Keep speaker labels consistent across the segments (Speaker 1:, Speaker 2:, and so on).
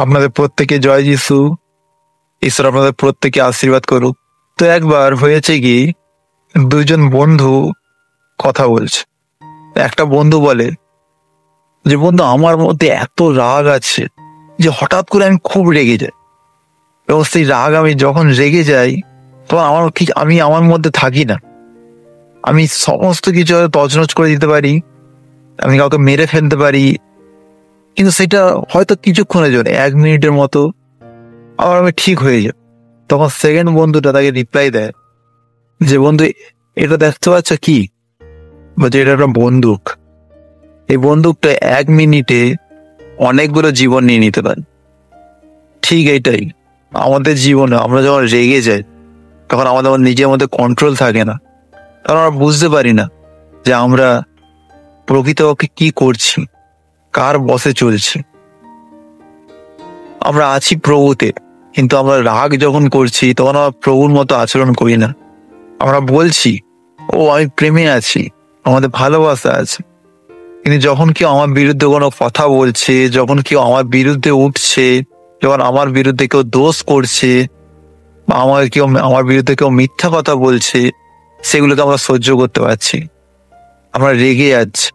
Speaker 1: আপনাদের প্রত্যেকে জয় যিশু। ঈশ্বর আপনাদের প্রত্যেকে আশীর্বাদ করুক। তো একবার হয়েছে কি, দুইজন বন্ধু কথা বলছে। একটা বন্ধু বলে যে, বন্ধু আমার মধ্যে এত রাগ আছে যে হঠাৎ করে আমি খুব রেগে যাই, এবং সেই রাগ আমি যখন রেগে যাই তখন আমি আমার মধ্যে থাকি না। আমি সমস্ত কিছু তছনছ করে দিতে পারি, আমি কাউকে মেরে ফেলতে পারি, কিন্তু সেটা হয়তো কিছুক্ষণের জন্য, 1 মিনিটের মতো, আবার আমি ঠিক হয়ে যাই। তখন সেকেন্ড বন্ধুটা তাকে রিপ্লাই দেয় যে, বন্ধু এটা দেখতে পাচ্ছ কি, বলছে এটা একটা বন্দুক। এই বন্দুকটা 1 মিনিটে অনেকগুলো জীবন নিয়ে নিতে পারে। ঠিক এইটাই আমাদের জীবনে, আমরা যখন রেগে যাই তখন আমাদের নিজের মধ্যে কন্ট্রোল থাকে না, কারণ আমরা বুঝতে পারি না যে আমরা প্রকৃতপক্ষে কি করছি, কার বসে চলছি। আমরা আছি প্রভুতে, কিন্তু আমরা রাগ যখন করছি তখন আমরা প্রভুর মতো আচরণ করি না। আমরা বলছি ও আমি প্রেমে আছি, আমাদের ভালোবাসা আছে, কিন্তু যখন কেউ আমার বিরুদ্ধে কোনো কথা বলছে, যখন কেউ আমার বিরুদ্ধে উঠছে, যখন আমার বিরুদ্ধে কেউ দোষ করছে, বা আমার বিরুদ্ধে কেউ মিথ্যা কথা বলছে, সেগুলোকে আমরা সহ্য করতে পারছি, আমরা রেগে যাচ্ছি।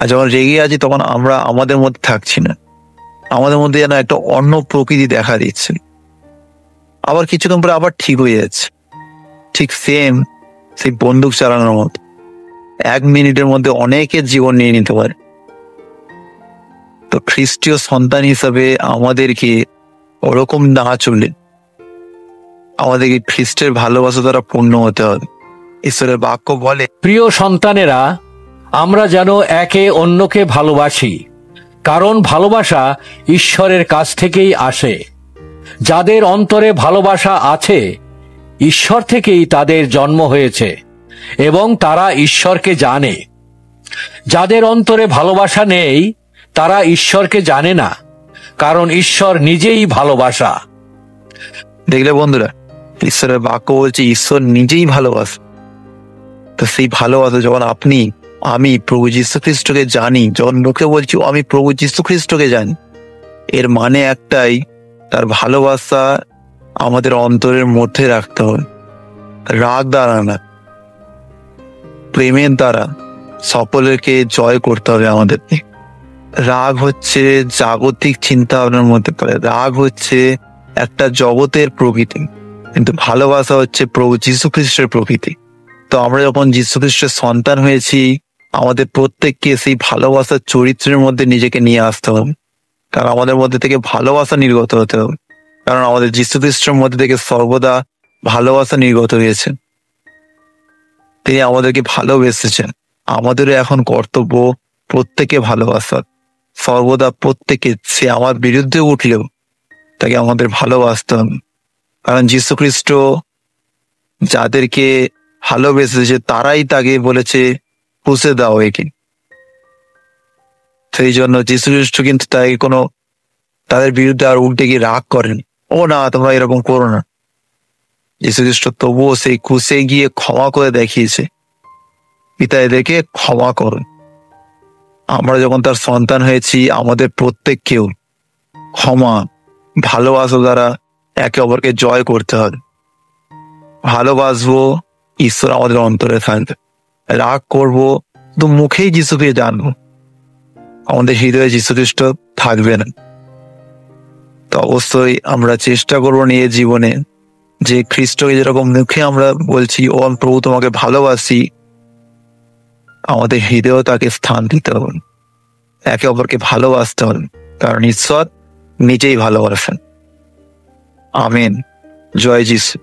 Speaker 1: আর যখন রেগে আছি তখন আমরা আমাদের মধ্যে থাকছি না, আমাদের মধ্যে যেন একটা অন্য প্রকৃতি দেখা দিচ্ছে। আবার কিছুক্ষণ পরে আবার ঠিক হয়ে যাচ্ছে। ঠিক সেম সেই বন্দুক চালানোর মতো 1 মিনিটের মধ্যে অনেকের জীবন নিয়ে নিতে পারে। তো খ্রিস্টীয় সন্তান হিসাবে আমাদেরকে ওরকম না চলে আমাদেরকে খ্রিস্টের ভালোবাসা দ্বারা পূর্ণ হতে হবে। ঈশ্বরের বাক্য বলে,
Speaker 2: প্রিয় সন্তানেরা, আমরা যেন একে অন্যকে ভালোবাসি, কারণ ভালোবাসা ঈশ্বরের কাছ থেকেই আসে। যাদের অন্তরে ভালোবাসা আছে, ঈশ্বর থেকেই তাদের জন্ম হয়েছে এবং তারা ঈশ্বরকে জানে। যাদের অন্তরে ভালোবাসা নেই, তারা ঈশ্বরকে জানে না, কারণ ঈশ্বর নিজেই ভালোবাসা।
Speaker 1: দেখলে বন্ধুরা, ঈশ্বরের বাক্য বলছে ঈশ্বর নিজেই ভালোবাসে। তো সেই ভালোবাসা যখন আমি প্রভু যীশু খ্রিস্টকে জানি, যখন লোকে বলছি আমি প্রভু যীশু খ্রিস্টকে জানি, এর মানে একটাই, তার ভালোবাসা আমাদের অন্তরের মধ্যে রাখতে হবে। রাগ দ্বারা না, প্রেমের দ্বারা সকলকে জয় করতে হবে আমাদেরকে। রাগ হচ্ছে জাগতিক চিন্তা ভাবনার মধ্যে পড়ে, রাগ হচ্ছে একটা জগতের প্রকৃতি, কিন্তু ভালোবাসা হচ্ছে প্রভু যীশু খ্রিস্টের প্রকৃতি। তো আমরা যখন যীশু খ্রিস্টের সন্তান হয়েছি, আমাদের প্রত্যেককে সেই ভালোবাসার চরিত্রের মধ্যে নিজেকে নিয়ে আসতে হবে, কারণ আমাদের মধ্যে থেকে ভালোবাসা নির্গত হতে হবে, কারণ আমাদের যীশু খ্রিস্টের মধ্যে থেকে সর্বদা ভালোবাসা নির্গত হয়েছে। তিনি আমাদেরকে ভালোবেসেছেন। আমাদেরও এখন কর্তব্য প্রত্যেকে ভালোবাসার, সর্বদা প্রত্যেকে, সে আমার বিরুদ্ধে উঠলেও তাকে আমাদের ভালোবাসতে হবে, কারণ যীশু খ্রিস্ট যাদেরকে ভালোবেসেছে তারাই তাকে বলেছে পুষে দাও একে। সেই জন্য যীশু খ্রিস্ট কিন্তু তাদের বিরুদ্ধে আর উল্টে গিয়ে রাগ করেন, ও না তোমরা এরকম করো না। যীশু খ্রিস্ট তবুও সেই ক্রুশে গিয়ে ক্ষমা করে দেখিয়েছে, পিতা এদেরকে ক্ষমা করুন। আমরা যখন তার সন্তান হয়েছি, আমাদের প্রত্যেককেও ক্ষমা, ভালোবাসা দ্বারা একে অপরকে জয় করতে হবে। ভালোবাসবো, ঈশ্বর আমাদের অন্তরে থাকবে। রাগ করবো, তো মুখেই যিশুকে জানবো, আমাদের হৃদয়ে যীশু খ্রিস্ট থাকবে না। তো অবশ্যই আমরা চেষ্টা করবো নিয়ে জীবনে, যে খ্রিস্টকে যেরকম মুখে আমরা বলছি ও প্রভু তোমাকে ভালোবাসি, আমাদের হৃদয়েও তাকে স্থান দিতে হবে, একে অপরকে ভালোবাসতে হবে, কারণ ঈশ্বর নিজেই ভালোবাসেন। আমেন। জয় যিশু।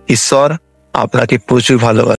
Speaker 1: ঈশ্বর আপনাকে প্রচুর ভালোবাসেন।